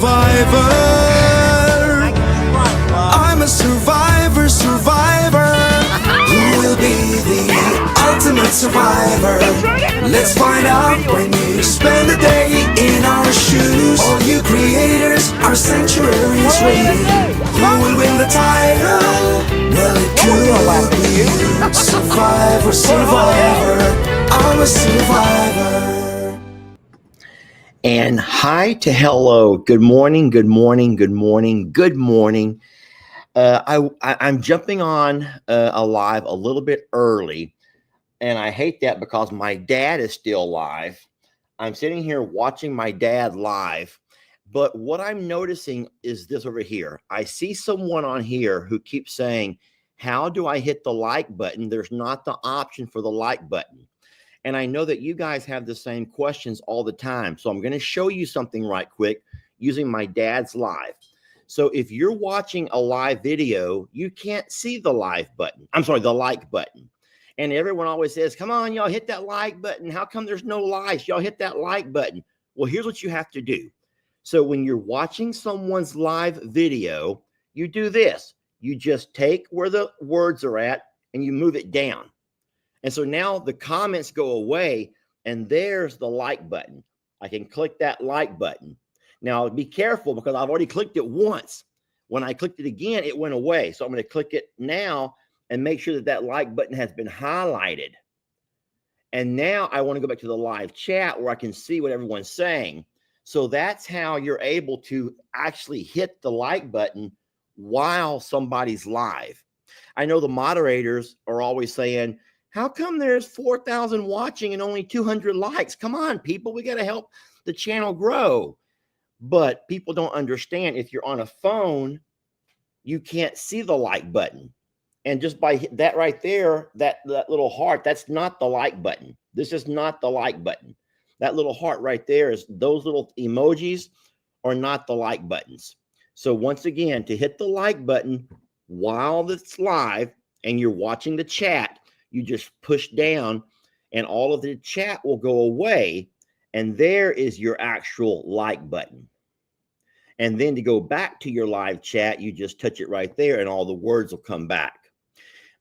survivor. I'm a survivor, survivor. Who will be the ultimate survivor? Let's find out when you spend a day in our shoes. All you creators, our sanctuary is waiting. Who will win the title? Well, it could be you. Survivor, survivor. I'm a survivor. And hi to hello. Good morning, good morning, good morning, good morning. I'm jumping on a live a little bit early, and I hate that because my dad is still live. I'm sitting here watching my dad live, but what I'm noticing is this over here. I see someone on here who keeps saying, how do I hit the like button? There's not the option for the like button. And I know that you guys have the same questions all the time. So I'm going to show you something right quick using my dad's live. So if you're watching a live video, you can't see the live button. I'm sorry, the like button. And everyone always says, come on, y'all hit that like button. How come there's no likes? Y'all hit that like button. Well, here's what you have to do. So when you're watching someone's live video, you do this. You just take where the words are at and you move it down. And so now the comments go away and there's the like button. I can click that like button. Now be careful because I've already clicked it once. When I clicked it again, it went away. So I'm going to click it now and make sure that that like button has been highlighted. And now I want to go back to the live chat where I can see what everyone's saying. So that's how you're able to actually hit the like button while somebody's live. I know the moderators are always saying, how come there's 4,000 watching and only 200 likes? Come on, people, we got to help the channel grow. But people don't understand if you're on a phone, you can't see the like button. And just by that right there, that little heart, that's not the like button. This is not the like button. That little heart right there is those little emojis are not the like buttons. So once again, to hit the like button while it's live and you're watching the chat, you just push down and all of the chat will go away. And there is your actual like button. And then to go back to your live chat, you just touch it right there and all the words will come back.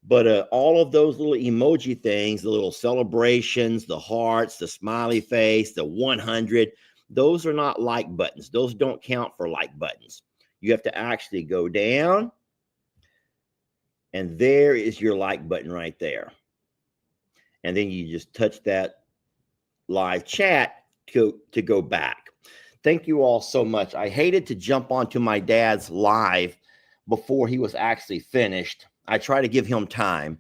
But all of those little emoji things, the little celebrations, the hearts, the smiley face, the 100, those are not like buttons. Those don't count for like buttons. You have to actually go down. And there is your like button right there. And then you just touch that live chat to go back. Thank you all so much. I hated to jump onto my dad's live before he was actually finished. I try to give him time.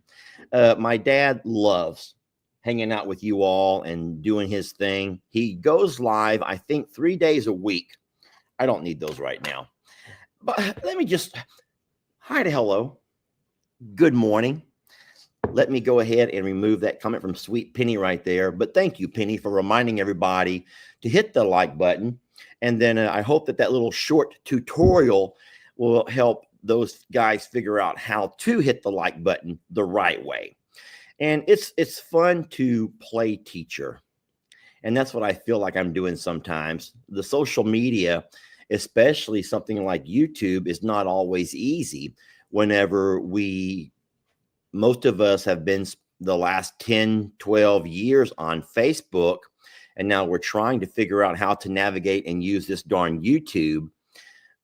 My dad loves hanging out with you all and doing his thing. He goes live, I think, 3 days a week. I don't need those right now. But let me just, hi to hello. Good morning. Let me go ahead and remove that comment from Sweet Penny right there. But thank you, Penny, for reminding everybody to hit the like button. And then I hope that that little short tutorial will help those guys figure out how to hit the like button the right way. And it's fun to play teacher. And that's what I feel like I'm doing sometimes. The social media, especially something like YouTube, is not always easy whenever most of us have been the last 10, 12 years on Facebook. And now we're trying to figure out how to navigate and use this darn YouTube.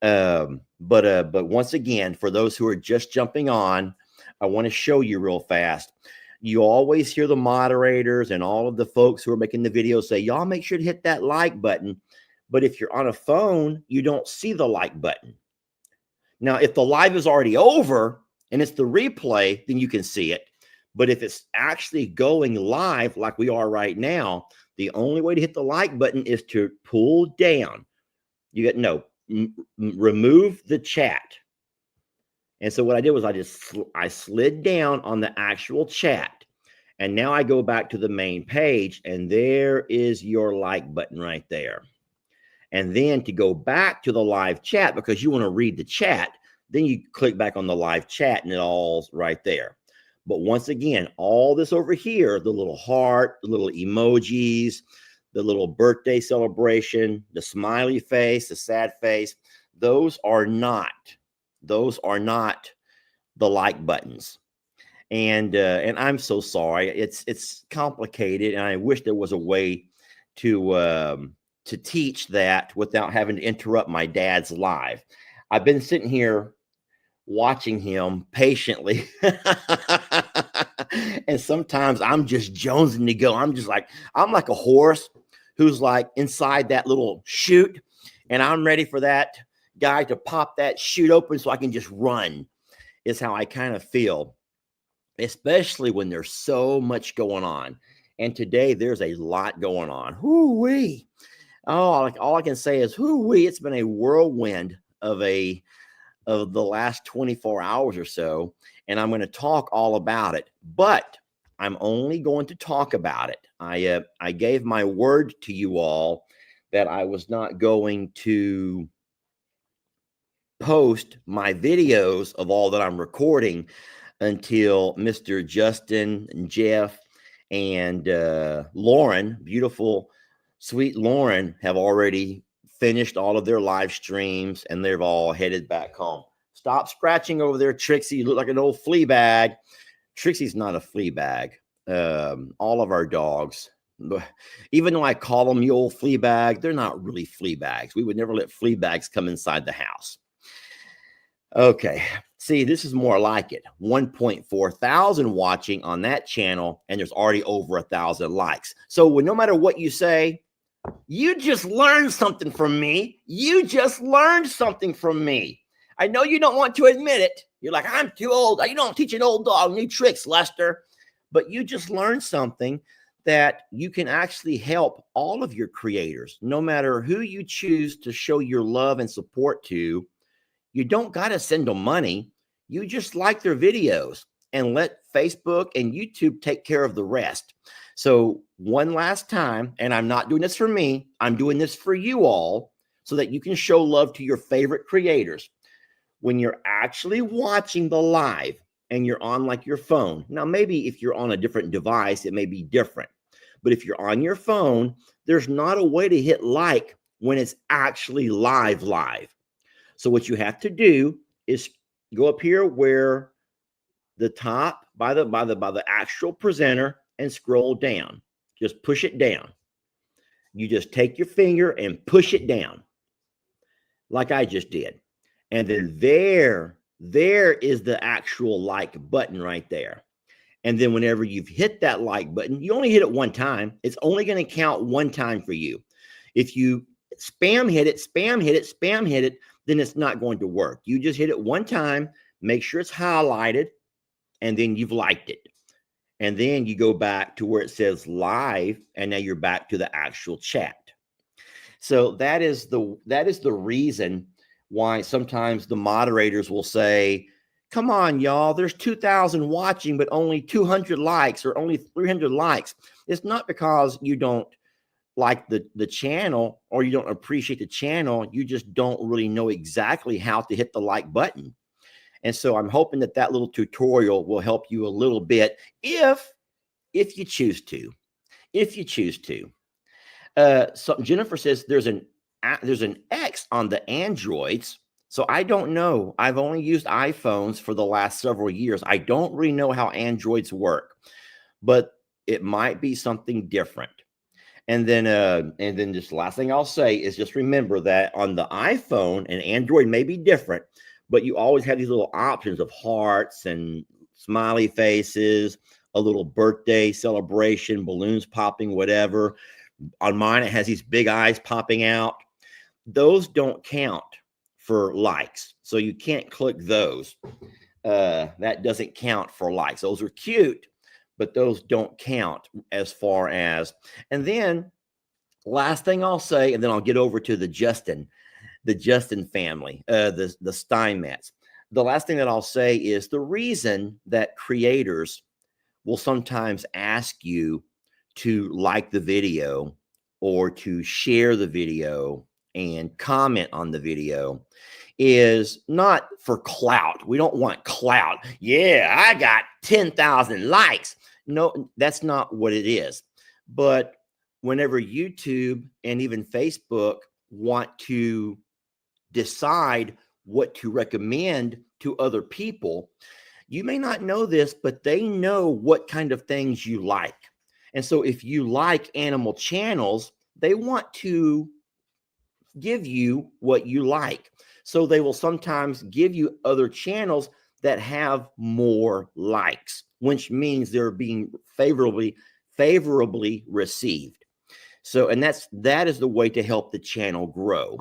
But once again, for those who are just jumping on, I want to show you real fast. You always hear the moderators and all of the folks who are making the videos say, y'all make sure to hit that like button. But if you're on a phone, you don't see the like button. Now, if the live is already over and it's the replay, then you can see it. But if it's actually going live like we are right now, the only way to hit the like button is to pull down. Remove the chat. And so what I did was I slid down on the actual chat. And now I go back to the main page and there is your like button right there. And then to go back to the live chat, because you want to read the chat, then you click back on the live chat and it all's right there. But once again, all this over here, the little heart, the little emojis, the little birthday celebration, the smiley face, the sad face, those are not the like buttons. And I'm so sorry. It's complicated, and I wish there was a way to teach that without having to interrupt my dad's live. I've been sitting here watching him patiently. And sometimes I'm just jonesing to go. I'm like a horse who's like inside that little chute, and I'm ready for that guy to pop that chute open so I can just run, is how I kind of feel, especially when there's so much going on. And today there's a lot going on. Whoo-wee. Oh, all I can say is whoo-wee. It's been a whirlwind of the last 24 hours or so, and I'm going to talk all about it, but I'm only going to talk about it. I gave my word to you all that I was not going to post my videos of all that I'm recording until Mr. Justin and Jeff and Lauren, beautiful, sweet Lauren, have already finished all of their live streams, and they've all headed back home. Stop scratching over there, Trixie. You look like an old flea bag. Trixie's not a flea bag. All of our dogs, even though I call them the old flea bag, they're not really flea bags. We would never let flea bags come inside the house. Okay. See, this is more like it. 1.4 thousand watching on that channel, and there's already over 1,000 likes. So no matter what you say, you just learned something from me. You just learned something from me. I know you don't want to admit it. You're like, I'm too old. You don't teach an old dog new tricks, Lester. But you just learned something that you can actually help all of your creators, no matter who you choose to show your love and support to. You don't got to send them money. You just like their videos and let Facebook and YouTube take care of the rest. So one last time, and I'm not doing this for me, I'm doing this for you all so that you can show love to your favorite creators. When you're actually watching the live and you're on like your phone, now maybe if you're on a different device, it may be different. But if you're on your phone, there's not a way to hit like when it's actually live. So what you have to do is go up here where the top by the actual presenter and scroll down. Just push it down. You just take your finger and push it down like I just did. And then there is the actual like button right there. And then whenever you've hit that like button, you only hit it one time. It's only going to count one time for you. If you spam hit it, then it's not going to work. You just hit it one time, make sure it's highlighted, and then you've liked it. And then you go back to where it says live, and now you're back to the actual chat. So that is the reason why sometimes the moderators will say, come on, y'all, there's 2,000 watching, but only 200 likes or only 300 likes. It's not because you don't like the channel or you don't appreciate the channel. You just don't really know exactly how to hit the like button. And so I'm hoping that little tutorial will help you a little bit if you choose to. So Jennifer says there's an X on the Androids. So I don't know. I've only used iPhones for the last several years. I don't really know how Androids work, but it might be something different. And then just last thing I'll say is just remember that on the iPhone, and Android may be different, but you always have these little options of hearts and smiley faces, a little birthday celebration, balloons popping, whatever. On mine, it has these big eyes popping out. Those don't count for likes. So you can't click those. That doesn't count for likes. Those are cute, but those don't count as far as. And then last thing I'll say, and then I'll get over to the Justin family, the Steinmetz. The last thing that I'll say is the reason that creators will sometimes ask you to like the video or to share the video and comment on the video is not for clout. We don't want clout. Yeah, I got 10,000 likes. No, that's not what it is. But whenever YouTube and even Facebook want to decide what to recommend to other people, you may not know this, but they know what kind of things you like. And so if you like animal channels, they want to give you what you like. So they will sometimes give you other channels that have more likes, which means they're being favorably received. So, and that is the way to help the channel grow.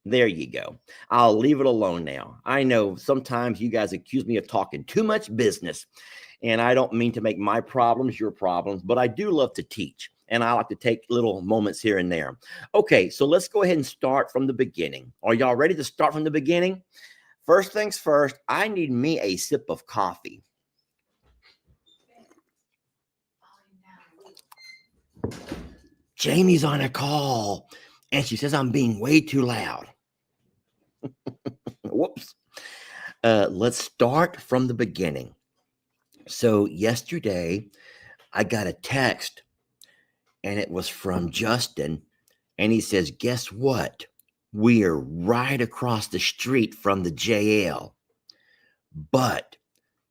There you go. I'll leave it alone now. I know sometimes you guys accuse me of talking too much business, and I don't mean to make my problems your problems, but I do love to teach, and I like to take little moments here and there. Okay, so let's go ahead and start from the beginning. Are y'all ready to start from the beginning? First things first, I need me a sip of coffee. Jamie's on a call, and she says I'm being way too loud. Whoops. Let's start from the beginning. So yesterday, I got a text, and it was from Justin, and he says, guess what? We're right across the street from the jail, but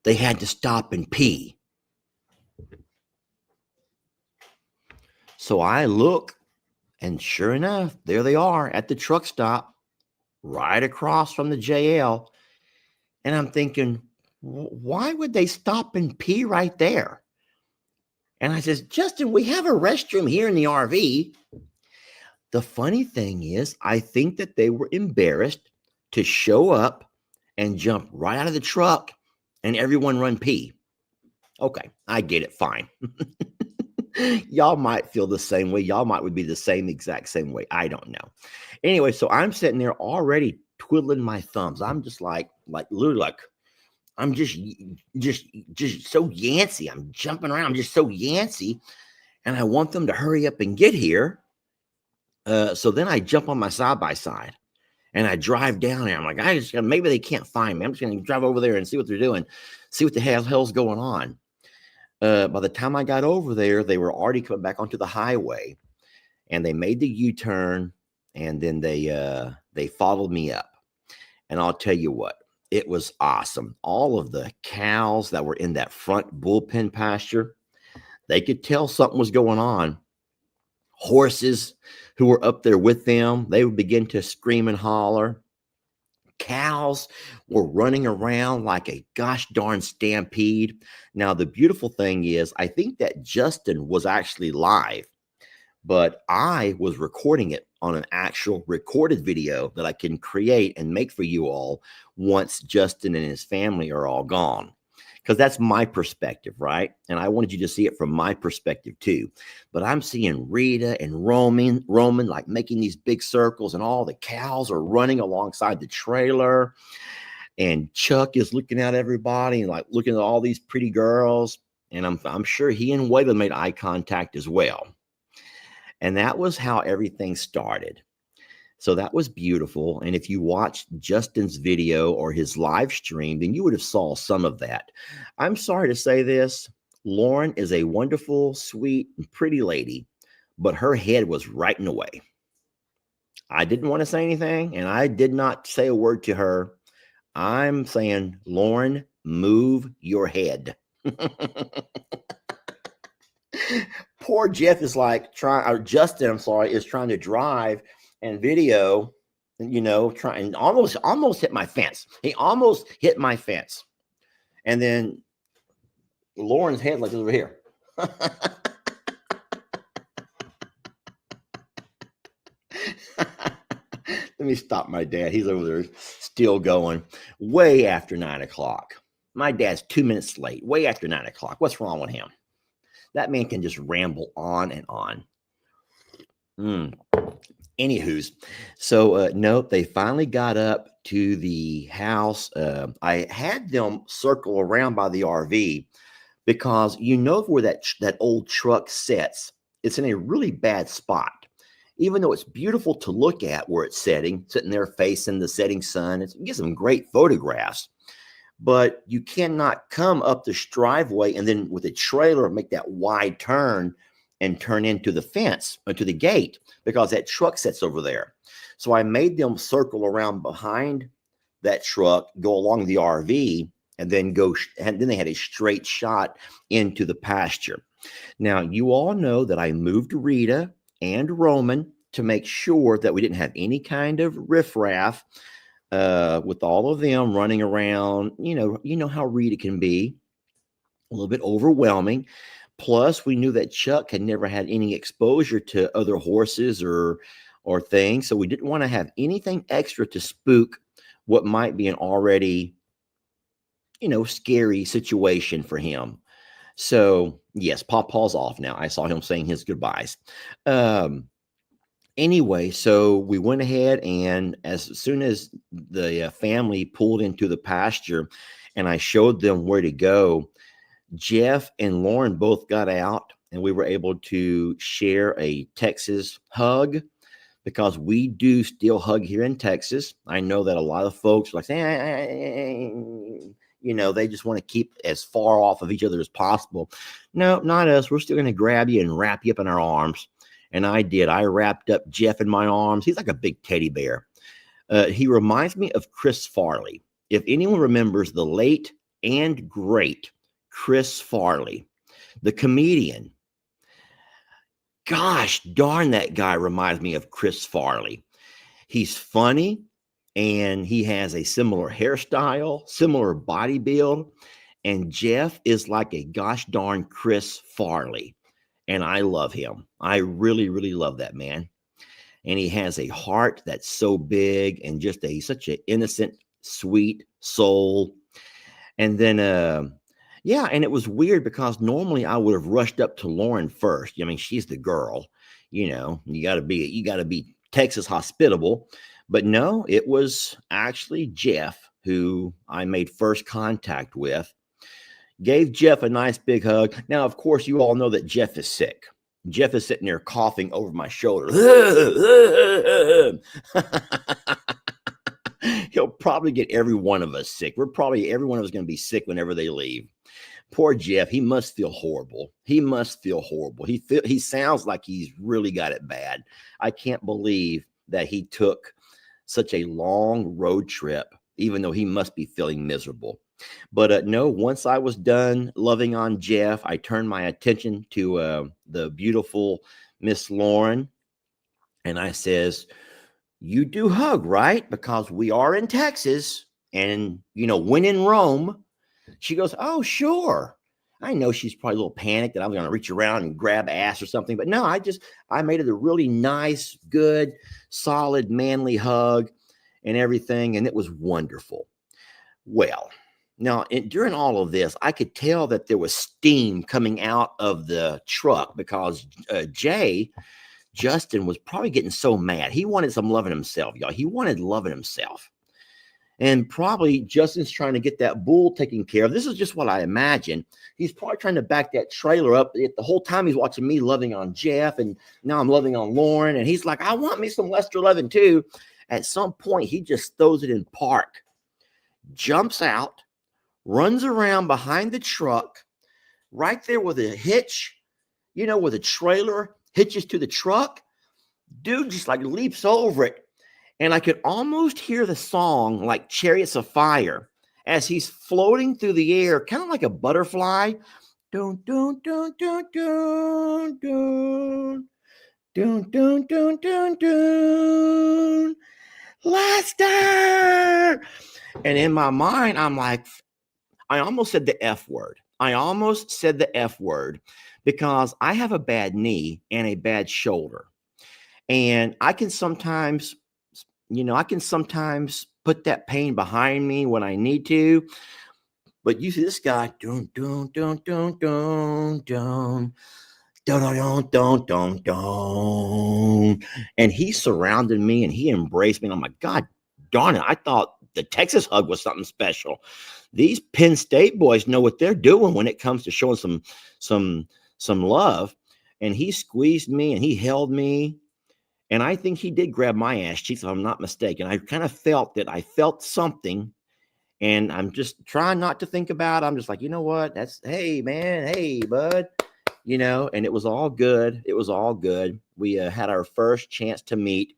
they had to stop and pee. So I look, and sure enough, there they are at the truck stop, right across from the jail. And I'm thinking, why would they stop and pee right there? And I says, Justin, we have a restroom here in the RV. The funny thing is, I think that they were embarrassed to show up and jump right out of the truck and everyone run pee. Okay, I get it. Fine. Y'all might feel the same way. Y'all might would be the exact same way. I don't know. Anyway, so I'm sitting there already twiddling my thumbs. I'm just like literally like, I'm just so yancy. I'm jumping around. I'm just so yancy. And I want them to hurry up and get here. So then I jump on my side-by-side and I drive down there. I'm like, maybe they can't find me. I'm just going to drive over there and see what they're doing, see what the hell's going on. By the time I got over there, they were already coming back onto the highway, and they made the U-turn, and then they followed me up. And I'll tell you what, it was awesome. All of the cows that were in that front bullpen pasture, they could tell something was going on. Horses who were up there with them, they would begin to scream and holler. Cows were running around like a gosh darn stampede. Now, the beautiful thing is, I think that Justin was actually live, but I was recording it on an actual recorded video that I can create and make for you all once Justin and his family are all gone. Because that's my perspective, right? And I wanted you to see it from my perspective too. But I'm seeing Rita and Roman like making these big circles, and all the cows are running alongside the trailer. And Chuck is looking at everybody and like looking at all these pretty girls. And I'm sure he and Waylon made eye contact as well. And that was how everything started. So that was beautiful. And if you watched Justin's video or his live stream, then you would have saw some of that. I'm sorry to say this. Lauren is a wonderful, sweet, and pretty lady, but her head was right in the way. I didn't want to say anything, and I did not say a word to her. I'm saying, Lauren, move your head. Poor Jeff is like Justin, I'm sorry, is trying to drive and video, trying almost hit my fence. He almost hit my fence. And then Lauren's head like over here. Let me stop my dad. He's over there still going way after 9 o'clock. My dad's 2 minutes late, way after 9 o'clock. What's wrong with him? That man can just ramble on and on. Anywho's, so nope, they finally got up to the house. I had them circle around by the RV because where that old truck sits. It's in a really bad spot. Even though it's beautiful to look at where it's sitting there facing the setting sun, it gives them great photographs. But you cannot come up this driveway and then with a trailer make that wide turn and turn into the fence, to the gate, because that truck sits over there. So I made them circle around behind that truck, go along the RV, and then and then they had a straight shot into the pasture. Now, you all know that I moved Rita and Roman to make sure that we didn't have any kind of riffraff with all of them running around. You know how Rita can be, a little bit overwhelming. Plus, we knew that Chuck had never had any exposure to other horses or things, so we didn't want to have anything extra to spook what might be an already, scary situation for him. So, yes, Pawpaw's off now. I saw him saying his goodbyes. Anyway, so we went ahead, and as soon as the family pulled into the pasture and I showed them where to go, Jeff and Lauren both got out, and we were able to share a Texas hug, because we do still hug here in Texas. I know that a lot of folks are like, they just want to keep as far off of each other as possible. No, not us. We're still going to grab you and wrap you up in our arms. And I did. I wrapped up Jeff in my arms. He's like a big teddy bear. He reminds me of Chris Farley. If anyone remembers the late and great Chris Farley, the comedian, gosh darn, that guy reminds me of Chris Farley. He's funny, and he has a similar hairstyle, similar body build. And Jeff is like a gosh darn Chris Farley. And I love him. I really, really love that man. And he has a heart that's so big, and just such an innocent, sweet soul. And then, and it was weird because normally I would have rushed up to Lauren first. I mean, she's the girl, you gotta be Texas hospitable. But no, it was actually Jeff who I made first contact with. Gave Jeff a nice big hug. Now, of course, you all know that Jeff is sick. Jeff is sitting there coughing over my shoulder. He'll probably get every one of us sick. Every one of us going to be sick whenever they leave. Poor Jeff. He must feel horrible. He sounds like he's really got it bad. I can't believe that he took such a long road trip, even though he must be feeling miserable. But no, once I was done loving on Jeff, I turned my attention to the beautiful Miss Lauren, and I says, "You do hug, right? Because we are in Texas, and when in Rome." She goes, "Oh, sure." I know she's probably a little panicked that I'm going to reach around and grab ass or something, but no, I made it a really nice, good, solid, manly hug and everything, and it was wonderful. Well, now, during all of this, I could tell that there was steam coming out of the truck because Justin was probably getting so mad. He wanted some loving himself, y'all. He wanted loving himself. And probably Justin's trying to get that bull taken care of. This is just what I imagine. He's probably trying to back that trailer up. The whole time he's watching me loving on Jeff, and now I'm loving on Lauren. And he's like, "I want me some Lester loving too." At some point, he just throws it in park, jumps out, runs around behind the truck, right there with a hitch, with a trailer hitches to the truck. Dude just like leaps over it. And I could almost hear the song like Chariots of Fire as he's floating through the air, kind of like a butterfly. Dun, dun, dun, dun, dun, dun. Dun, dun, dun, dun, dun. Lester! And in my mind, I'm like, I almost said the F word. Because I have a bad knee and a bad shoulder. And I can sometimes put that pain behind me when I need to. But you see this guy, dun, dun, dun, dun, dun, dun, dun, dun, dun, dun, dun. And he surrounded me and he embraced me. And I'm like, God darn it. I thought the Texas hug was something special. These Penn State boys know what they're doing when it comes to showing some love. And he squeezed me and he held me. And I think he did grab my ass cheeks, if I'm not mistaken. I kind of felt that I felt something, and I'm just trying not to think about it. I'm just like, you know what? Hey, man. Hey, bud. and it was all good. It was all good. We had our first chance to meet.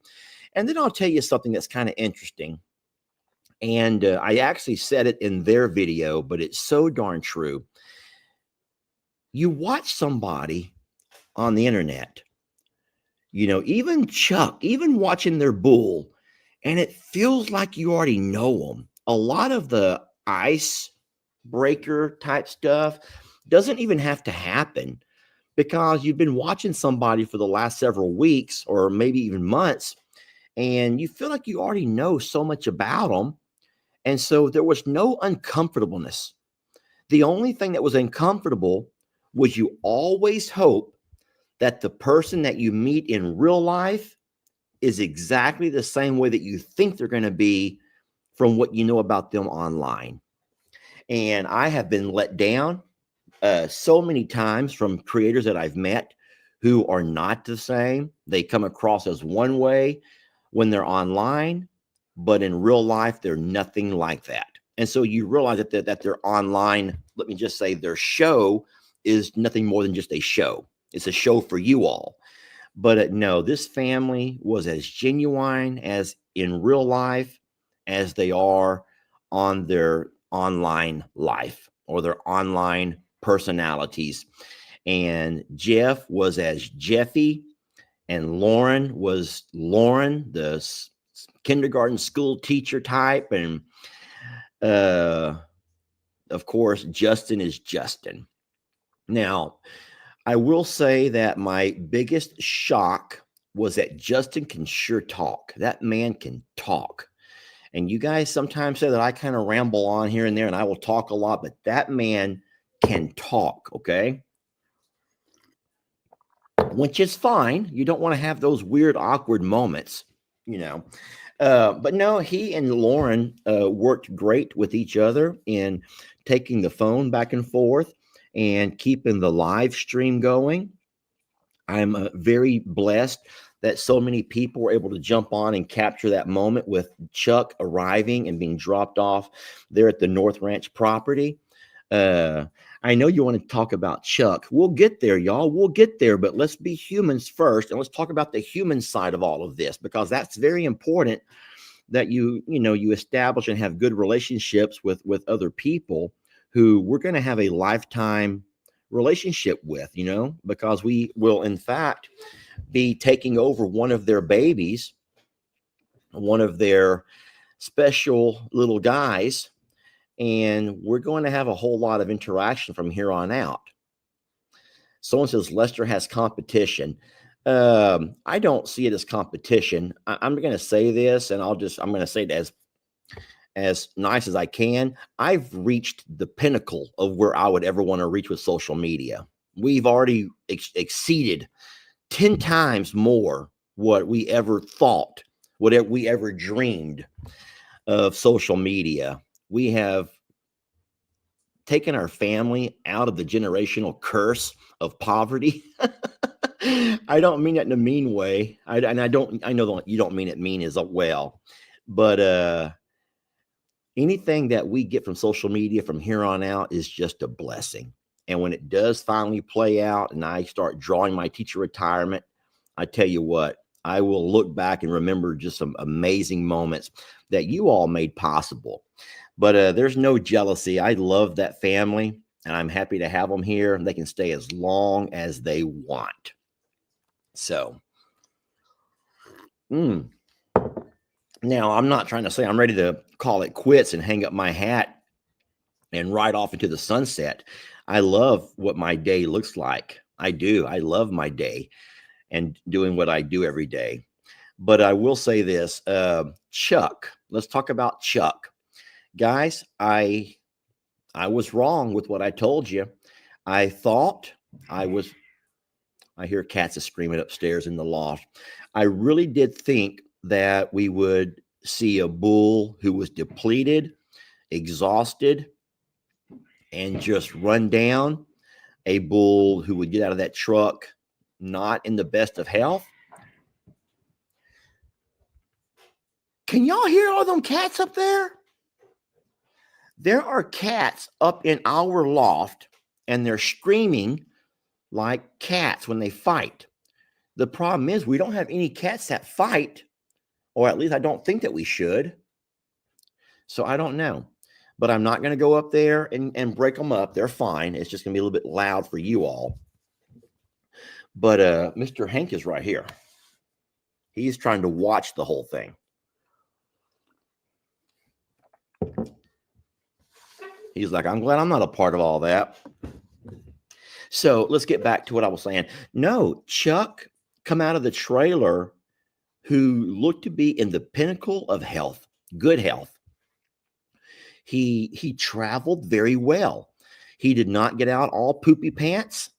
And then I'll tell you something that's kind of interesting. And I actually said it in their video, but it's so darn true. You watch somebody on the internet, even Chuck, even watching their bull, and it feels like you already know them. A lot of the ice breaker type stuff doesn't even have to happen because you've been watching somebody for the last several weeks or maybe even months, and you feel like you already know so much about them. And so there was no uncomfortableness. The only thing that was uncomfortable was you always hope that the person that you meet in real life is exactly the same way that you think they're going to be from what you know about them online. And I have been let down so many times from creators that I've met who are not the same. They come across as one way when they're online, but in real life, they're nothing like that. And so you realize that their online, let me just say, their show is nothing more than just a show. It's a show for you all. But no, this family was as genuine as in real life as they are on their online life or their online personalities. And Jeff was as Jeffy, and Lauren was Lauren, the kindergarten school teacher type. And of course, Justin is Justin. Now, I will say that my biggest shock was that Justin can sure talk. That man can talk. And you guys sometimes say that I kind of ramble on here and there and I will talk a lot, but that man can talk, okay? Which is fine. You don't want to have those weird, awkward moments, you know. But no, he and Lauren worked great with each other in taking the phone back and forth and keeping the live stream going. I'm very blessed that so many people were able to jump on and capture that moment with Chuck arriving and being dropped off there at the North Ranch property. I know you want to talk about Chuck. We'll get there, y'all. We'll get there, but let's be humans first, and let's talk about the human side of all of this because that's very important. That you establish and have good relationships with other people who we're going to have a lifetime relationship with, because we will in fact be taking over one of their babies, one of their special little guys, and we're going to have a whole lot of interaction from here on out. Someone says Lester has competition. I don't see it as competition. I'm going to say this, and I'm going to say it as nice as I can. I've reached the pinnacle of where I would ever want to reach with social media. We've already exceeded 10 times more what we ever thought, what we ever dreamed of social media. We have taken our family out of the generational curse of poverty. I don't mean that in a mean way. I know you don't mean it mean as well, but anything that we get from social media from here on out is just a blessing. And when it does finally play out and I start drawing my teacher retirement, I tell you what, I will look back and remember just some amazing moments that you all made possible. But there's no jealousy. I love that family, and I'm happy to have them here. And they can stay as long as they want. So, now I'm not trying to say I'm ready to call it quits and hang up my hat and ride off into the sunset. I love what my day looks like. I do. I love my day and doing what I do every day. But I will say this, Chuck, let's talk about Chuck. Guys, I was wrong with what I told you. I thought I hear cats are screaming upstairs in the loft. I really did think that we would see a bull who was depleted, exhausted, and just run down. A bull who would get out of that truck not in the best of health. Can y'all hear all them cats up there? There are cats up in our loft, and they're screaming like cats when they fight. The problem is we don't have any cats that fight, or at least I don't think that we should. So I don't know. But I'm not going to go up there and break them up. They're fine. It's just going to be a little bit loud for you all. But Mr. Hank is right here. He's trying to watch the whole thing. He's like, I'm glad I'm not a part of all that. So let's get back to what I was saying. No, Chuck come out of the trailer who looked to be in the pinnacle of health, good health. He traveled very well. He did not get out all poopy pants.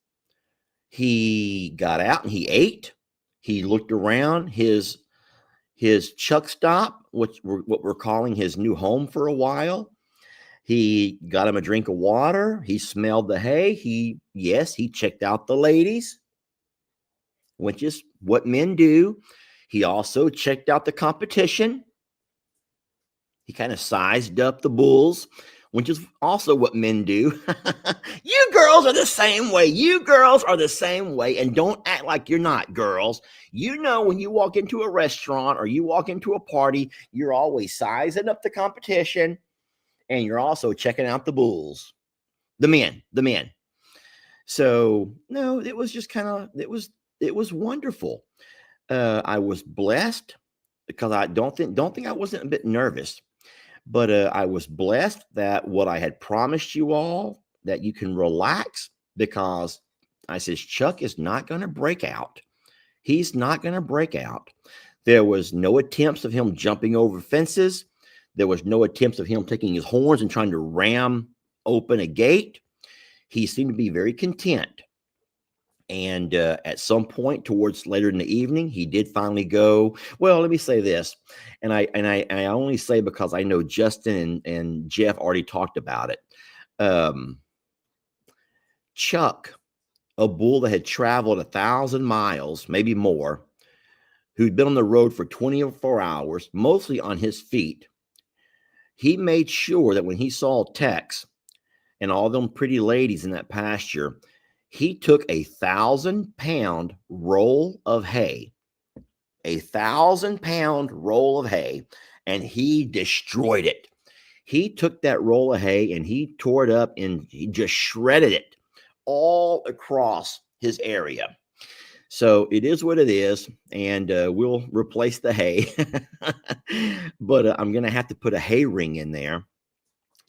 He got out and he ate. He looked around his Chuck stop, what we're calling his new home for a while. He got him a drink of water. He smelled the hay. He checked out the ladies, which is what men do. He also checked out the competition. He kind of sized up the bulls, which is also what men do. You girls are the same way. You girls are the same way. And don't act like you're not, girls. You know, when you walk into a restaurant or you walk into a party, you're always sizing up the competition. And you're also checking out the bulls, the men. So no, it was just kind of, it was wonderful. I was blessed because I don't think I wasn't a bit nervous, but I was blessed that what I had promised you all, that you can relax, because I says, Chuck is not going to break out. He's not going to break out. There was no attempts of him jumping over fences. There was no attempts of him taking his horns and trying to ram open a gate. He seemed to be very content. And at some point towards later in the evening, he did finally go. Well, let me say this, and I only say because I know Justin and Jeff already talked about it. Chuck, a bull that had traveled 1,000 miles, maybe more, who'd been on the road for 24 hours, mostly on his feet, he made sure that when he saw Tex and all them pretty ladies in that pasture, he took 1,000-pound roll of hay, 1,000-pound roll of hay, and he destroyed it. He took that roll of hay and he tore it up and he just shredded it all across his area. So it is what it is, and we'll replace the hay. But I'm going to have to put a hay ring in there.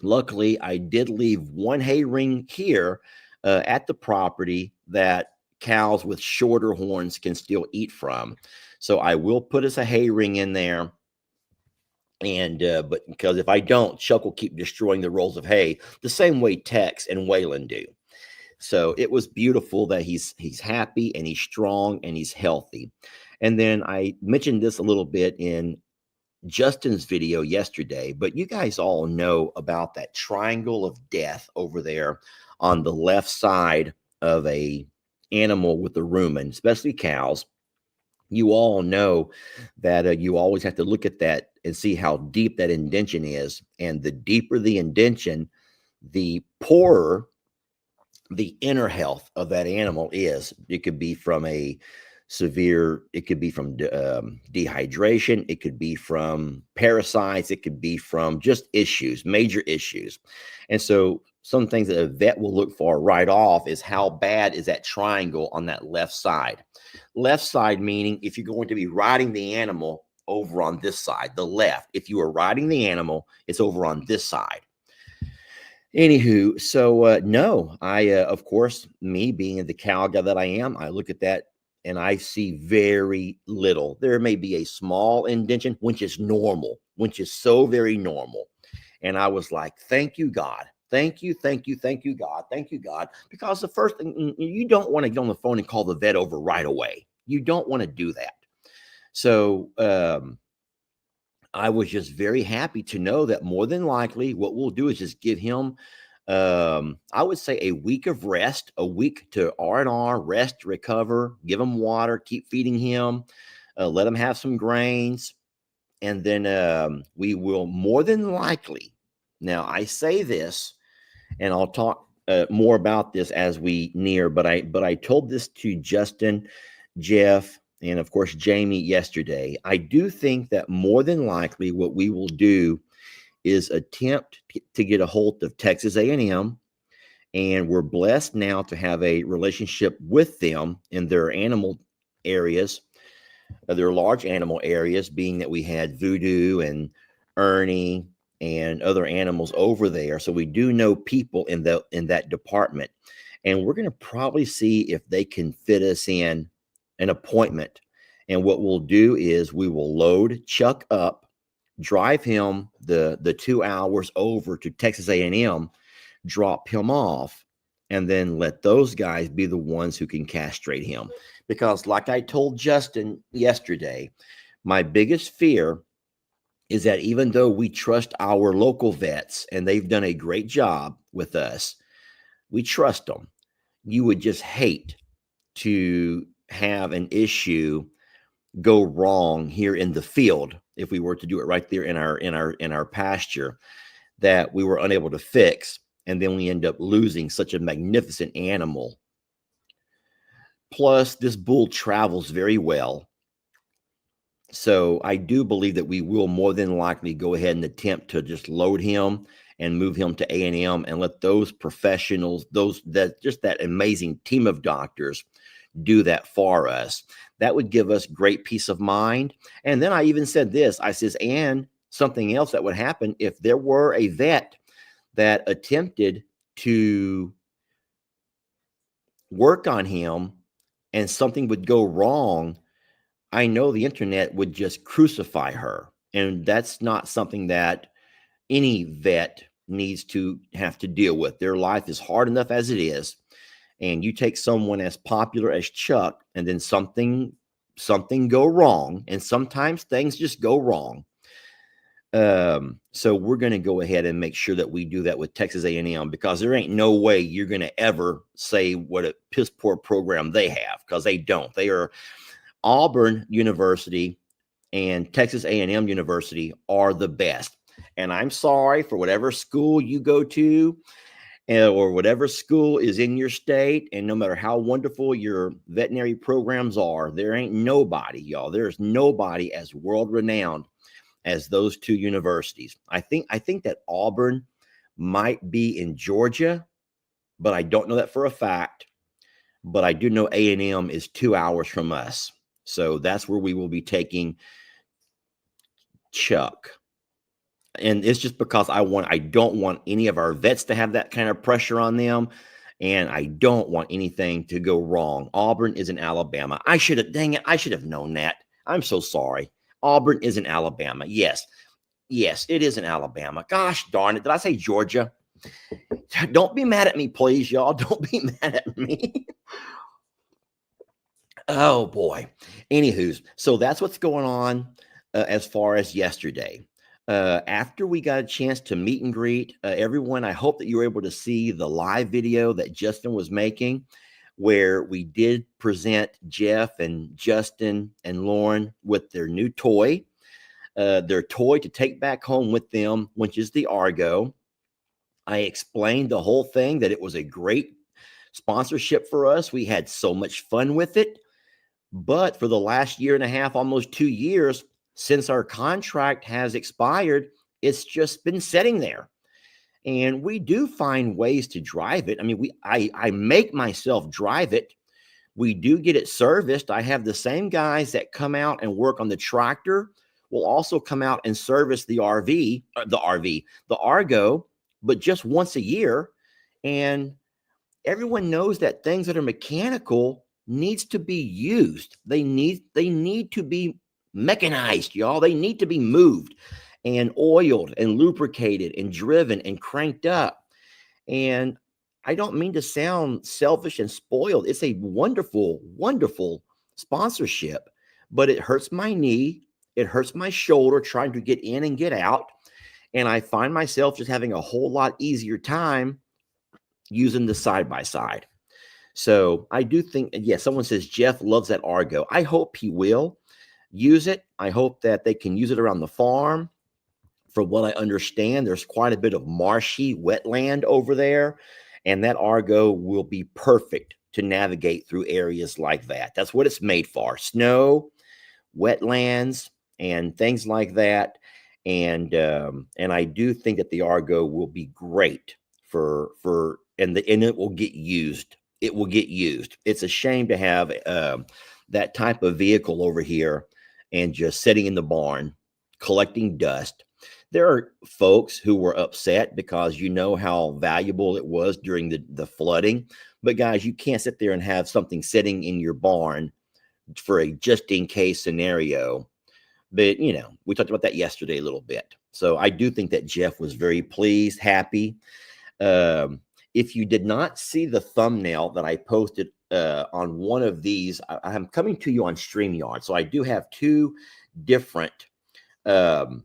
Luckily, I did leave one hay ring here at the property that cows with shorter horns can still eat from. So I will put us a hay ring in there. And but because if I don't, Chuck will keep destroying the rolls of hay the same way Tex and Waylon do. So it was beautiful that he's happy and he's strong and he's healthy. And then I mentioned this a little bit in Justin's video yesterday, but you guys all know about that triangle of death over there on the left side of a animal with a rumen, especially cows. You all know that you always have to look at that and see how deep that indention is. And the deeper the indention, the poorer the inner health of that animal is. It could be from a severe, it could be from dehydration, it could be from parasites, it could be from just issues, major issues. And so some things that a vet will look for right off is how bad is that triangle on that left side. Left side meaning if you're going to be riding the animal over on this side, the left. If you are riding the animal, it's over on this side. Anywho, so no, I, of course, me being the cow guy that I am, I look at that and I see very little. There may be a small indentation, which is normal, which is so very normal. And I was like, thank you, God. Thank you, thank you, thank you, God. Thank you, God. Because the first thing, you don't want to get on the phone and call the vet over right away. You don't want to do that. So I was just very happy to know that more than likely what we'll do is just give him, I would say, a week of rest, a week to R&R, rest, recover, give him water, keep feeding him, let him have some grains. And then we will more than likely, now I say this, and I'll talk more about this as we near, but I told this to Justin, Jeff, and of course Jamie yesterday. I do think that more than likely what we will do is attempt to get a hold of Texas A&M, and we're blessed now to have a relationship with them in their animal areas, their large animal areas, being that we had Voodoo and Ernie and other animals over there. So we do know people in that department. And we're going to probably see if they can fit us in an appointment. And what we'll do is we will load Chuck up, drive him the 2 hours over to Texas A&M, drop him off, and then let those guys be the ones who can castrate him. Because like I told Justin yesterday, my biggest fear is that even though we trust our local vets and they've done a great job with us, we trust them. You would just hate to have an issue go wrong here in the field if we were to do it right there in our pasture that we were unable to fix, and then we end up losing such a magnificent animal. Plus, this bull travels very well. So I do believe that we will more than likely go ahead and attempt to just load him and move him to A&M and let those professionals, that amazing team of doctors do that for us. That would give us great peace of mind. And then I even said this, I says, and something else that would happen if there were a vet that attempted to work on him and something would go wrong, I know the internet would just crucify her. And that's not something that any vet needs to have to deal with. Their life is hard enough as it is. And you take someone as popular as Chuck, and then something go wrong. And sometimes things just go wrong. So we're going to go ahead and make sure that we do that with Texas A&M, because there ain't no way you're going to ever say what a piss poor program they have, because they don't. They are Auburn University and Texas A&M University are the best. And I'm sorry for whatever school you go to or whatever school is in your state. And no matter how wonderful your veterinary programs are, there ain't nobody, y'all. There's nobody as world renowned as those two universities. I think that Auburn might be in Georgia, but I don't know that for a fact. But I do know A&M is 2 hours from us. So that's where we will be taking Chuck. And it's just because I don't want any of our vets to have that kind of pressure on them. And I don't want anything to go wrong. Auburn is in Alabama. I should have known that. I'm so sorry. Auburn is in Alabama. Yes, it is in Alabama. Gosh darn it. Did I say Georgia? Don't be mad at me, please, y'all. Don't be mad at me. Oh, boy. Anywho, so that's what's going on as far as yesterday. After we got a chance to meet and greet everyone, I hope that you were able to see the live video that Justin was making, where we did present Jeff and Justin and Lauren with their new toy, their toy to take back home with them, which is the Argo. I explained the whole thing, that it was a great sponsorship for us. We had so much fun with it. But for the last year and a half, almost 2 years, since our contract has expired, it's just been sitting there. And we do find ways to drive it. I mean, I make myself drive it. We do get it serviced. I have the same guys that come out and work on the tractor will also come out and service the Argo, but just once a year. And everyone knows that things that are mechanical needs to be used. They need to be mechanized, y'all. They need to be moved and oiled and lubricated and driven and cranked up. And I don't mean to sound selfish and spoiled. It's a wonderful, wonderful sponsorship, but it hurts my knee. It hurts my shoulder trying to get in and get out. And I find myself just having a whole lot easier time using the side-by-side. So I do think, yes, someone says Jeff loves that Argo. I hope he will use it. I hope that they can use it around the farm. From what I understand, there's quite a bit of marshy wetland over there. And that Argo will be perfect to navigate through areas like that. That's what it's made for: snow, wetlands, and things like that. And I do think that the Argo will be great and it will get used. It will get used. It's a shame to have that type of vehicle over here and just sitting in the barn collecting dust. There are folks who were upset because you know how valuable it was during the flooding. But guys, you can't sit there and have something sitting in your barn for a just in case scenario. But, you know, we talked about that yesterday a little bit. So I do think that Jeff was very pleased, happy. If you did not see the thumbnail that I posted on one of these, I'm coming to you on StreamYard. So I do have two different, I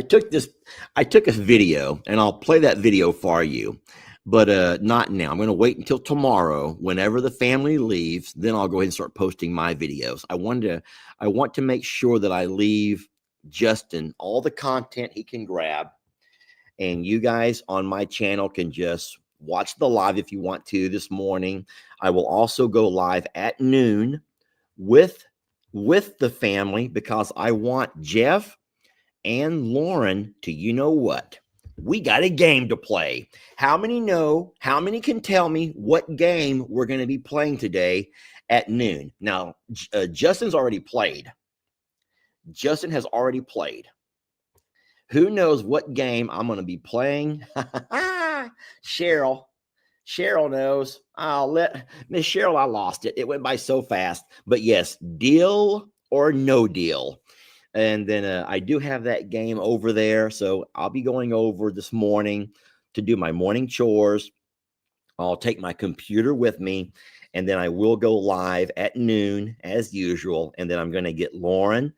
took a video, and I'll play that video for you, but not now. I'm going to wait until tomorrow. Whenever the family leaves, then I'll go ahead and start posting my videos. I want to make sure that I leave Justin all the content he can grab, and you guys on my channel can just watch the live if you want to this morning. I will also go live at noon with the family because I want Jeff and Lauren to, you know what? We got a game to play. How many can tell me what game we're going to be playing today at noon? Now, Justin's already played. Justin has already played. Who knows what game I'm going to be playing? Cheryl knows. I'll let Miss Cheryl. I lost it. It went by so fast. But yes, deal or no deal. And then I do have that game over there. So I'll be going over this morning to do my morning chores. I'll take my computer with me, and then I will go live at noon as usual. And then I'm going to get Lauren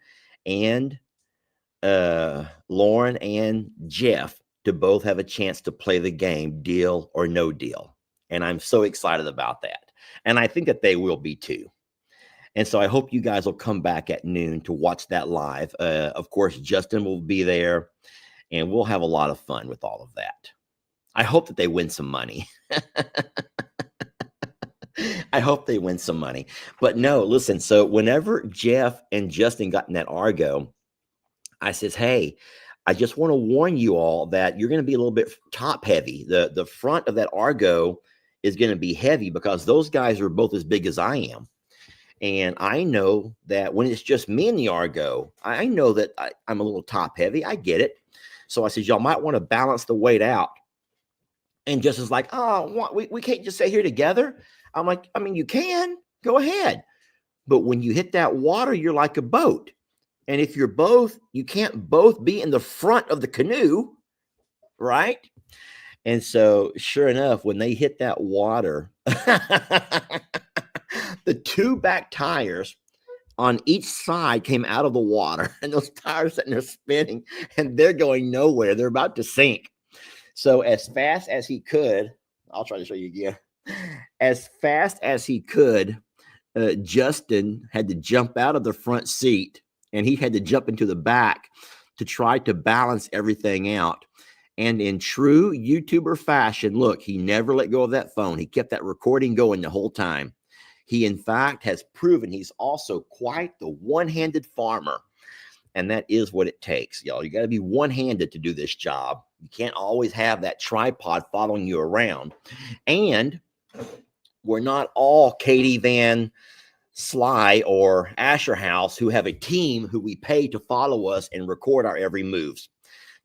and Jeff to both have a chance to play the game, deal or no deal. And I'm so excited about that. And I think that they will be too. And so I hope you guys will come back at noon to watch that live. Of course, Justin will be there, and we'll have a lot of fun with all of that. I hope that they win some money. I hope they win some money. But no, listen, so whenever Jeff and Justin got in that Argo, I says, hey, I just want to warn you all that you're going to be a little bit top heavy. The front of that Argo is going to be heavy because those guys are both as big as I am. And I know that when it's just me in the Argo, I know that I'm a little top heavy. I get it. So I said, y'all might want to balance the weight out. And Justin's like, oh, we can't just stay here together. I'm like, I mean, you can. Go ahead. But when you hit that water, you're like a boat. And if you're both, you can't both be in the front of the canoe, right? And so sure enough, when they hit that water, the two back tires on each side came out of the water, and those tires sitting there spinning, and they're going nowhere. They're about to sink. So as fast as he could, I'll try to show you again. As fast as he could, Justin had to jump out of the front seat, and he had to jump into the back to try to balance everything out. And in true YouTuber fashion, look, he never let go of that phone. He kept that recording going the whole time. He, in fact, has proven he's also quite the one-handed farmer. And that is what it takes, y'all. You got to be one-handed to do this job. You can't always have that tripod following you around. And we're not all Katie Van Sly or Asher House who have a team who we pay to follow us and record our every moves.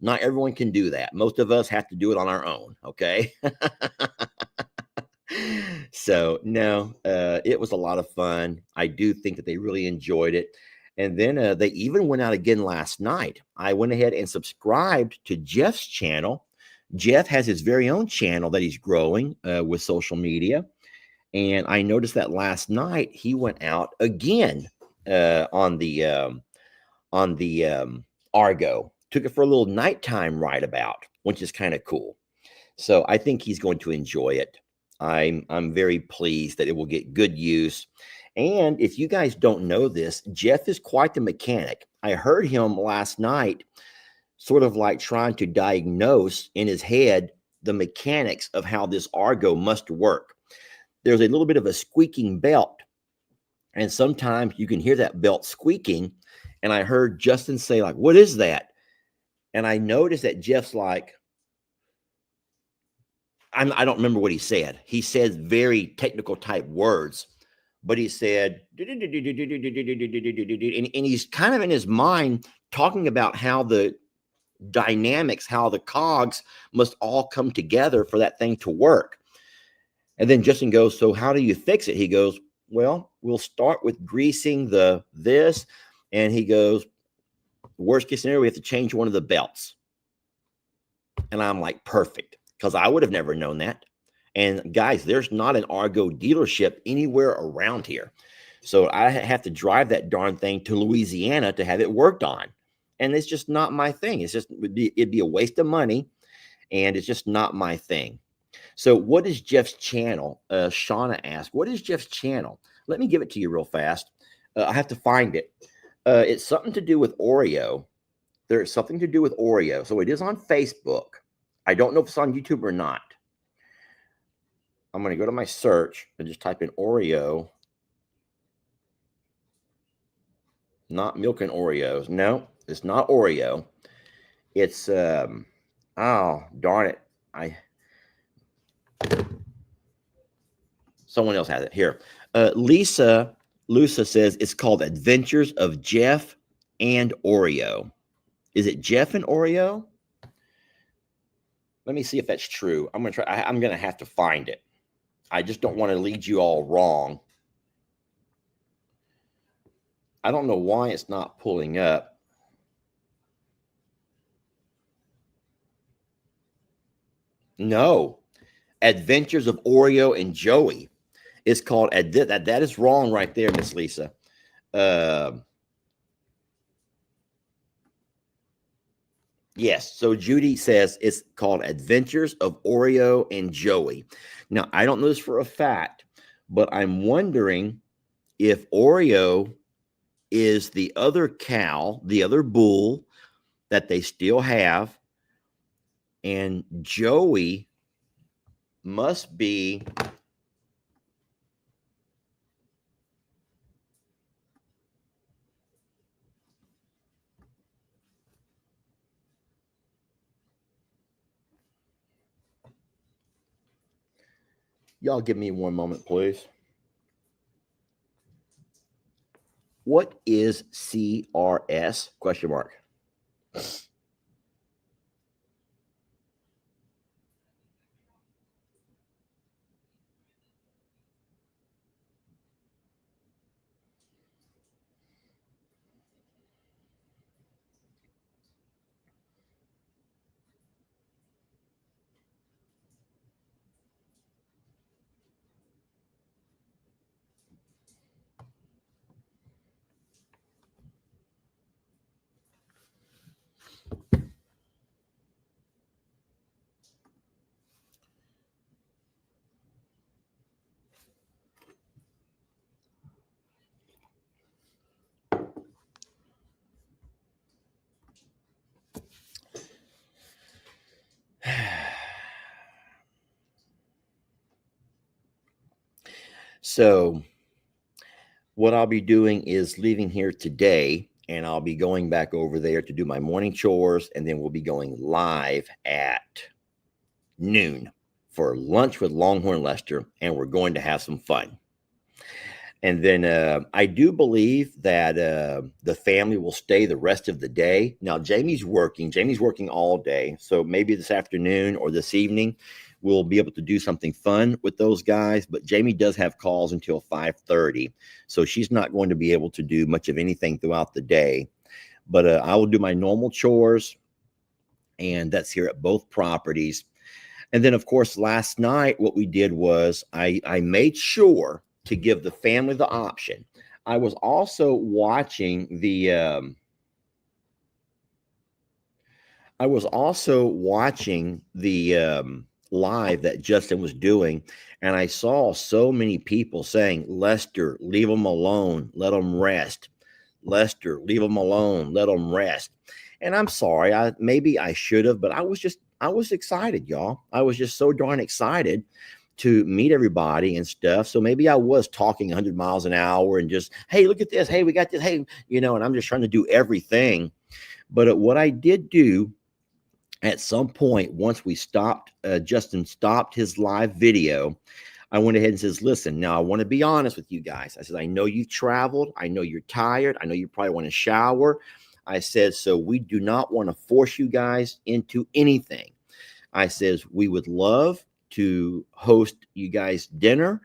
Not everyone can do that. Most of us have to do it on our own, okay? So, no, it was a lot of fun. I do think that they really enjoyed it. And then they even went out again last night. I went ahead and subscribed to Jeff's channel. Jeff has his very own channel that he's growing with social media. And I noticed that last night he went out again on the Argo. Took it for a little nighttime ride about, which is kind of cool. So I think he's going to enjoy it. I'm very pleased that it will get good use. And if you guys don't know this, Jeff is quite the mechanic. I heard him last night sort of like trying to diagnose in his head the mechanics of how this Argo must work. There's a little bit of a squeaking belt, and sometimes you can hear that belt squeaking. And I heard Justin say, like, what is that? And I noticed that Jeff's like, I don't remember what he said. He said very technical type words, but he said, and he's kind of in his mind talking about how the dynamics, how the cogs must all come together for that thing to work. And then Justin goes, so how do you fix it? He goes, well, we'll start with greasing this. And he goes, worst case scenario, we have to change one of the belts. And I'm like, perfect. Because I would have never known that. And guys, there's not an Argo dealership anywhere around here. So I have to drive that darn thing to Louisiana to have it worked on. And it's just not my thing. It'd be a waste of money. And it's just not my thing. So what is Jeff's channel? Shauna asked, what is Jeff's channel? Let me give it to you real fast. I have to find it. It's something to do with Oreo. There's something to do with Oreo. So it is on Facebook. I don't know if it's on YouTube or not. I'm going to go to my search and just type in Oreo. Not milk and Oreos. No, it's not Oreo. It's, oh, darn it. Someone else has it here. Lisa says it's called Adventures of Jeff and Oreo. Is it Jeff and Oreo? Let me see if that's true. I'm going to try. I'm going to have to find it. I just don't want to lead you all wrong. I don't know why it's not pulling up. No. Adventures of Oreo and Joey. It's called that is wrong right there, Miss Lisa. Yes. So Judy says it's called Adventures of Oreo and Joey. Now, I don't know this for a fact, but I'm wondering if Oreo is the other cow, the other bull that they still have, and Joey must be y'all give me one moment, please. What is CRS? Question mark. So what I'll be doing is leaving here today, and I'll be going back over there to do my morning chores, and then we'll be going live at noon for lunch with Longhorn Lester, and we're going to have some fun. And then I do believe that the family will stay the rest of the day. Now, Jamie's working all day. So maybe this afternoon or this evening, we'll be able to do something fun with those guys. But Jamie does have calls until 5:30. So she's not going to be able to do much of anything throughout the day. But I will do my normal chores. And that's here at both properties. And then, of course, last night, what we did was I made sure to give the family the option. I was also watching the live that Justin was doing, and I saw so many people saying, Lester, leave them alone, let them rest. Lester, leave them alone, let them rest. And I'm sorry, maybe I should have, but I was excited, y'all. I was just so darn excited to meet everybody and stuff. So maybe I was talking 100 miles an hour and just, hey, look at this. Hey, we got this. Hey, and I'm just trying to do everything. But what I did do at some point, once we stopped, Justin stopped his live video, I went ahead and says, listen, now I want to be honest with you guys. I said, I know you traveled. I know you're tired. I know you probably want to shower. I said, so we do not want to force you guys into anything. I says, we would love to host you guys dinner.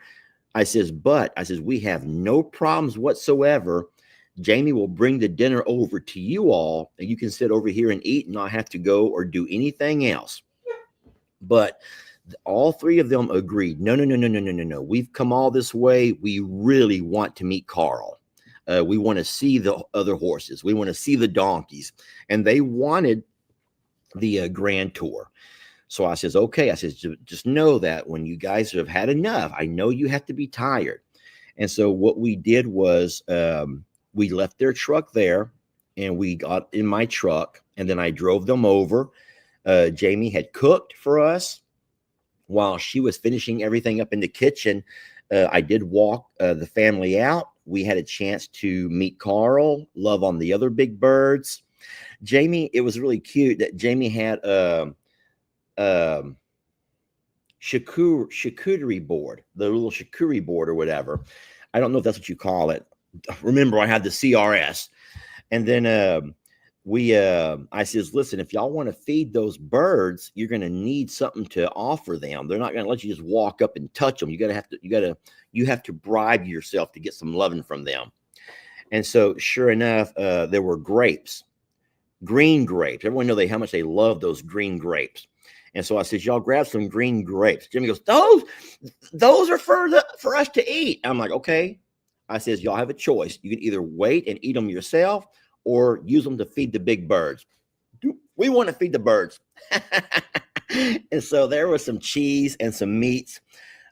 I says, we have no problems whatsoever. Jamie will bring the dinner over to you all, and you can sit over here and eat and not have to go or do anything else. But all three of them agreed. No. We've come all this way. We really want to meet Carl. We want to see the other horses. We want to see the donkeys. And they wanted the grand tour. So I says, okay. I says, just know that when you guys have had enough, I know you have to be tired. And so what we did was we left their truck there and we got in my truck and then I drove them over. Jamie had cooked for us while she was finishing everything up in the kitchen. I did walk the family out. We had a chance to meet Carl, love on the other big birds. Jamie, it was really cute that Jamie had charcuterie board, the little charcuterie board or whatever. I don't know if that's what you call it. Remember, I had the CRS. And then I says, listen, if y'all want to feed those birds, you're going to need something to offer them. They're not going to let you just walk up and touch them. You have to bribe yourself to get some loving from them. And so sure enough, there were grapes, green grapes. Everyone know how much they love those green grapes. And so I said, y'all grab some green grapes. Jimmy goes, those are for us to eat. I'm like, okay. I says, y'all have a choice. You can either wait and eat them yourself or use them to feed the big birds. We want to feed the birds. And so there was some cheese and some meats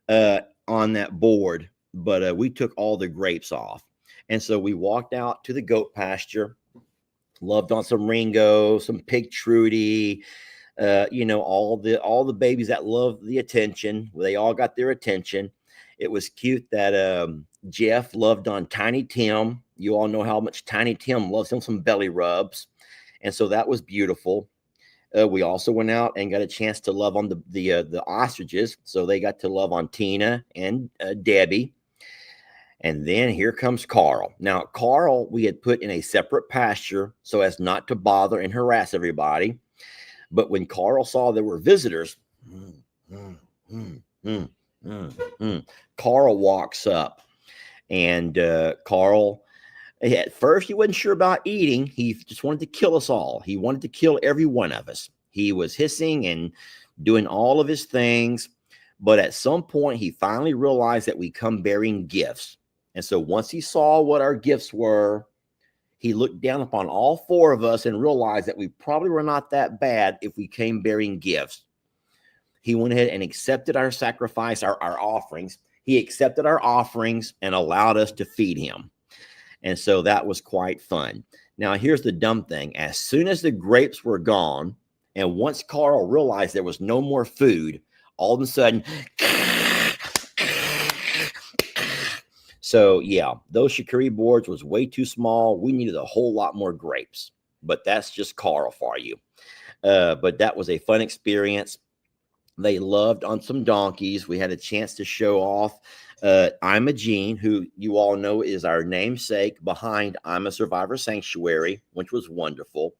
on that board, but we took all the grapes off. And so we walked out to the goat pasture, loved on some Ringo, some Pig Trudy, all the babies that love the attention. They all got their attention. It was cute that Jeff loved on Tiny Tim. You all know how much Tiny Tim loves him some belly rubs. And so that was beautiful. We also went out and got a chance to love on the ostriches. So they got to love on Tina and Debbie. And then here comes Carl. Now, Carl, we had put in a separate pasture so as not to bother and harass everybody. But when Carl saw there were visitors, Carl walks up. And Carl, at first, he wasn't sure about eating. He just wanted to kill us all. He wanted to kill every one of us. He was hissing and doing all of his things. But at some point, he finally realized that we come bearing gifts. And so once he saw what our gifts were, he looked down upon all four of us and realized that we probably were not that bad if we came bearing gifts. He went ahead and accepted our sacrifice, our offerings. He accepted our offerings and allowed us to feed him. And so that was quite fun. Now, here's the dumb thing. As soon as the grapes were gone, and once Carl realized there was no more food, all of a sudden, so yeah, those charcuterie boards was way too small. We needed a whole lot more grapes, but that's just Carl for you. But that was a fun experience. They loved on some donkeys. We had a chance to show off I'm a Gene, who you all know is our namesake behind I'm a Survivor Sanctuary, which was wonderful.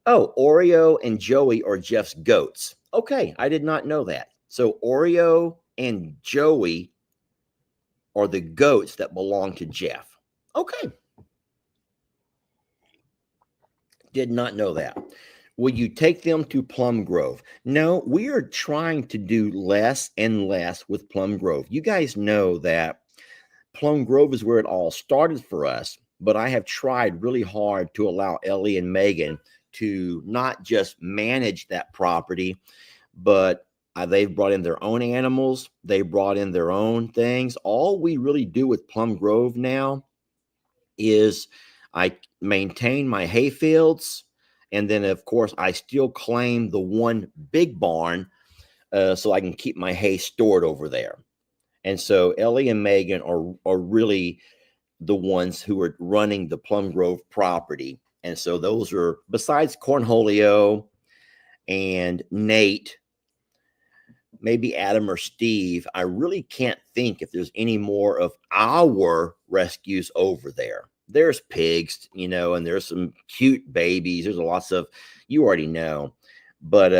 Oh, Oreo and Joey are Jeff's goats. Okay, I did not know that. So Oreo and Joey are the goats that belong to Jeff. Okay. Did not know that. Will you take them to Plum Grove? No, we are trying to do less and less with Plum Grove. You guys know that Plum Grove is where it all started for us, but I have tried really hard to allow Ellie and Megan to not just manage that property, but they've brought in their own animals. They brought in their own things. All we really do with Plum Grove now is I maintain my hay fields. And then, of course, I still claim the one big barn so I can keep my hay stored over there. And so Ellie and Megan are really the ones who are running the Plum Grove property. And so those are, besides Cornholio and Nate, maybe Adam or Steve, I really can't think if there's any more of our rescues over there. There's pigs, and there's some cute babies. There's lots of, you already know. But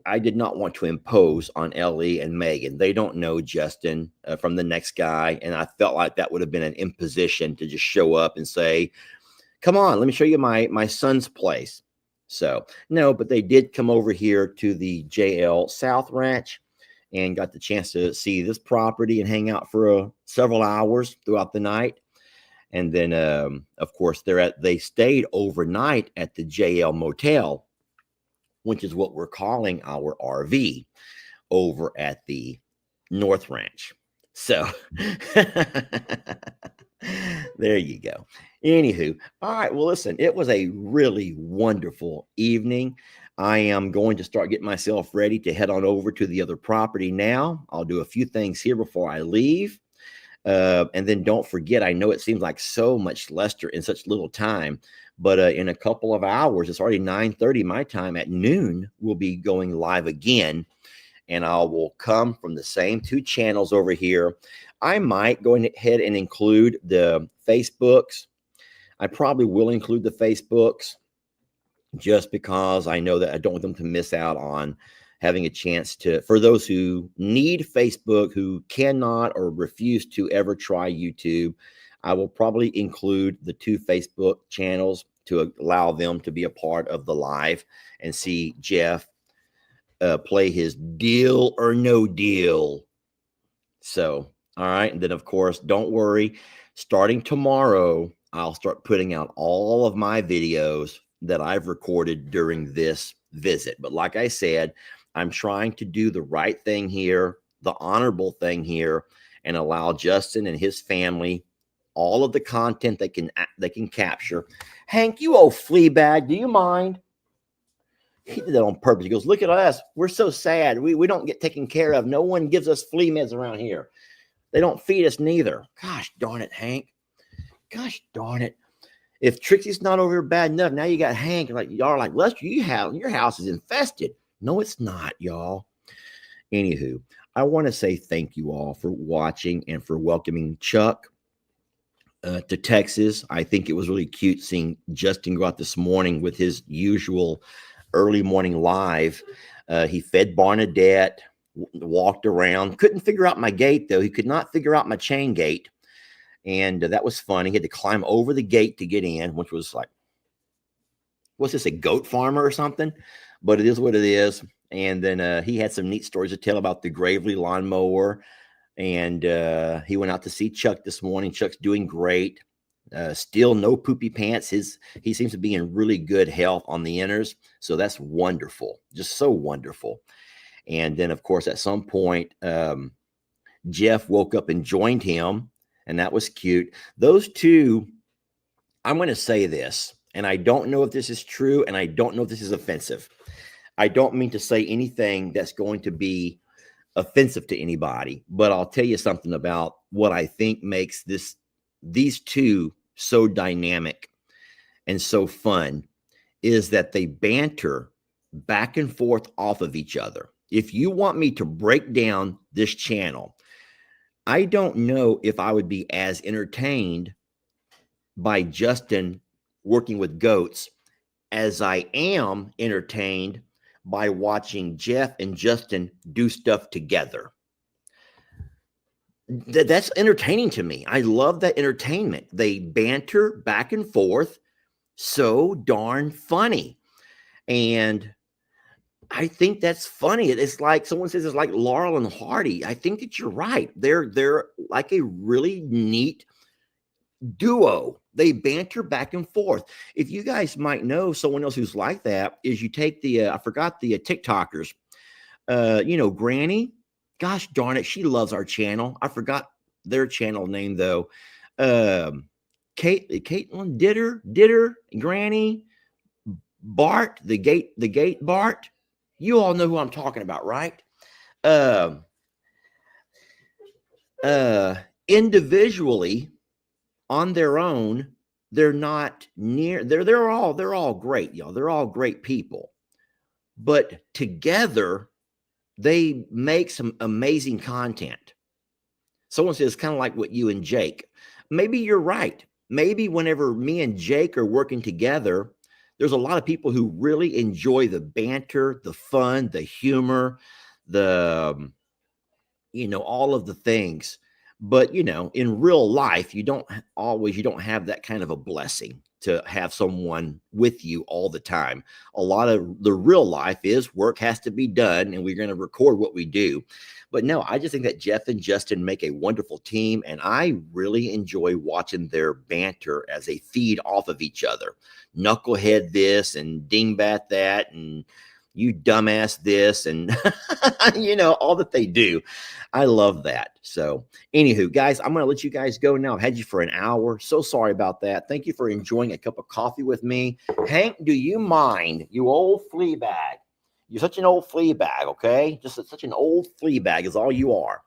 I did not want to impose on Ellie and Megan. They don't know Justin from the next guy. And I felt like that would have been an imposition to just show up and say, come on, let me show you my son's place. So no, but they did come over here to the JL South Ranch and got the chance to see this property and hang out for several hours throughout the night. And then, of course, they stayed overnight at the JL Motel, which is what we're calling our RV over at the North Ranch. So there you go. Anywho, all right. Well, listen, it was a really wonderful evening. I am going to start getting myself ready to head on over to the other property now. I'll do a few things here before I leave. And then don't forget, I know it seems like so much Lester in such little time, but in a couple of hours, it's already 9:30 my time. At noon, we'll be going live again. And I will come from the same two channels over here. I might go ahead and include the Facebooks. I probably will include the Facebooks just because I know that I don't want them to miss out on having a chance to, for those who need Facebook, who cannot or refuse to ever try YouTube, I will probably include the two Facebook channels to allow them to be a part of the live and see Jeff play his Deal or No Deal. So, all right. And then, of course, don't worry. Starting tomorrow, I'll start putting out all of my videos that I've recorded during this visit. But like I said, I'm trying to do the right thing here, the honorable thing here, and allow Justin and his family all of the content they can capture. Hank, you old flea bag, do you mind? He did that on purpose. He goes, look at us. We're so sad. We don't get taken care of. No one gives us flea meds around here. They don't feed us neither. Gosh darn it, Hank. Gosh darn it. If Trixie's not over here bad enough, now you got Hank. Like y'all are like, Lester, your house is infested. No, it's not, y'all. Anywho, I want to say thank you all for watching and for welcoming Chuck to Texas. I think it was really cute seeing Justin go out this morning with his usual early morning live. He fed Barnadette, walked around, couldn't figure out my gate though. He could not figure out my chain gate. And that was fun. He had to climb over the gate to get in, which was like, what's this, a goat farmer or something? But it is what it is. And then he had some neat stories to tell about the Gravely lawnmower. And he went out to see Chuck this morning. Chuck's doing great. Still no poopy pants. He seems to be in really good health on the inners. So that's wonderful. Just so wonderful. And then, of course, at some point, Jeff woke up and joined him. And that was cute. Those two, I'm going to say this, and I don't know if this is true, and I don't know if this is offensive. I don't mean to say anything that's going to be offensive to anybody, but I'll tell you something about what I think makes these two so dynamic and so fun is that they banter back and forth off of each other. If you want me to break down this channel, I don't know if I would be as entertained by Justin working with goats as I am entertained by watching Jeff and Justin do stuff together. That's entertaining to me. I love that entertainment. They banter back and forth. So darn funny. And I think that's funny. It's like someone says it's like Laurel and Hardy. I think that you're right. They're like a really neat duo. They banter back and forth. If you guys might know someone else who's like that, is you take the I forgot the TikTokers. Granny. Gosh darn it, she loves our channel. I forgot their channel name though. Caitlin Ditter, Granny. Bart, the gate Bart. You all know who I'm talking about, right? Individually, on their own, they're not near. They're all great, y'all. They're all great people, but together they make some amazing content. Someone says kind of like what you and Jake. Maybe you're right. Maybe whenever me and Jake are working together, there's a lot of people who really enjoy the banter, the fun, the humor, the all of the things. But in real life, you don't have that kind of a blessing to have someone with you all the time. A lot of the real life is work has to be done, and we're going to record what we do. But no, I just think that Jeff and Justin make a wonderful team, and I really enjoy watching their banter as they feed off of each other. Knucklehead this and dingbat that, and you dumbass this, and all that they do. I love that. So anywho, guys, I'm going to let you guys go now. I've had you for an hour. So sorry about that. Thank you for enjoying a cup of coffee with me. Hank, do you mind, you old flea bag? You're such an old flea bag, okay? Just such an old flea bag is all you are.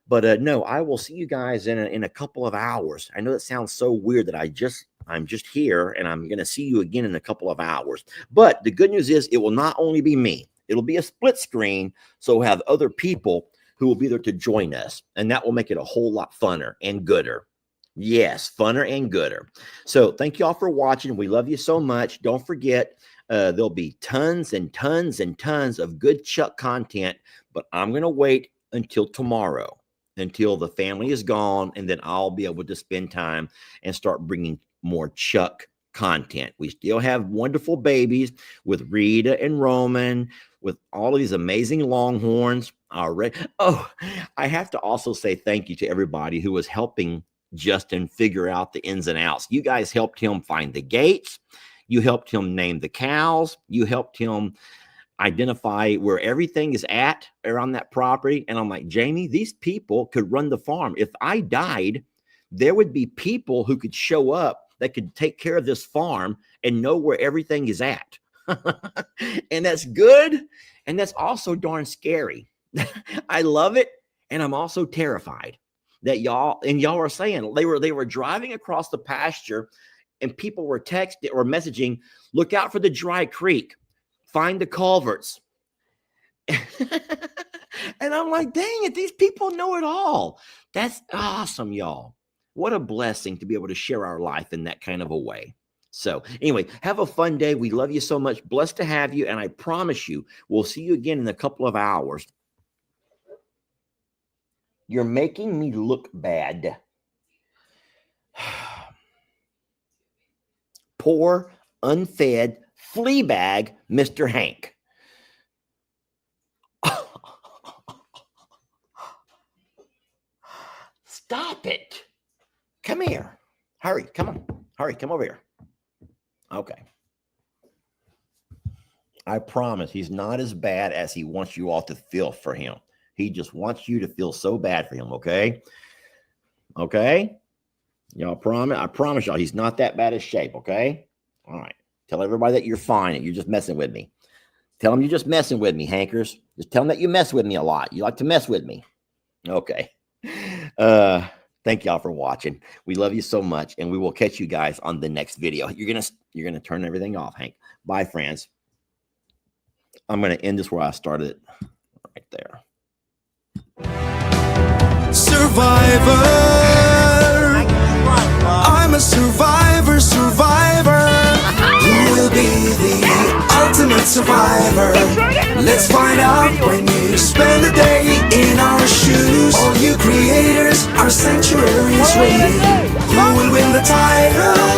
But no, I will see you guys in a couple of hours. I know that sounds so weird that I'm just here, and I'm going to see you again in a couple of hours. But the good news is it will not only be me. It'll be a split screen, so we'll have other people who will be there to join us, and that will make it a whole lot funner and gooder. Yes, funner and gooder. So thank you all for watching. We love you so much. Don't forget, there'll be tons and tons and tons of good Chuck content, but I'm going to wait until tomorrow, until the family is gone, and then I'll be able to spend time and start bringing more Chuck content. We still have wonderful babies with Rita and Roman, with all of these amazing Longhorns already. Oh, I have to also say thank you to everybody who was helping Justin figure out the ins and outs. You guys helped him find the gates. You helped him name the cows. You helped him identify where everything is at around that property. And I'm like, Jamie, these people could run the farm. If I died, there would be people who could show up that could take care of this farm and know where everything is at. And that's good. And that's also darn scary. I love it. And I'm also terrified that y'all are saying they were driving across the pasture, and people were texting or messaging, look out for the dry creek, find the culverts. And I'm like, dang it, these people know it all. That's awesome, y'all. What a blessing to be able to share our life in that kind of a way. So anyway, have a fun day. We love you so much. Blessed to have you. And I promise you, we'll see you again in a couple of hours. You're making me look bad. Poor, unfed, flea bag, Mr. Hank. Stop it. Come here. Hurry. Come on. Hurry. Come over here. Okay. I promise he's not as bad as he wants you all to feel for him. He just wants you to feel so bad for him, okay? Okay? Y'all promise? I promise y'all he's not that bad of shape, okay? All right. Tell everybody that you're fine and you're just messing with me. Tell them you're just messing with me, Hankers. Just tell them that you mess with me a lot. You like to mess with me. Okay. Thank y'all for watching. We love you so much, and we will catch you guys on the next video. You're gonna turn everything off, Hank. Bye, friends. I'm gonna end this where I started it, right there. Survivor. I'm a survivor. Who will be the ultimate survivor? Let's find out when you spend a day in our shoes. All you creators, our sanctuary is waiting. Who will win the title?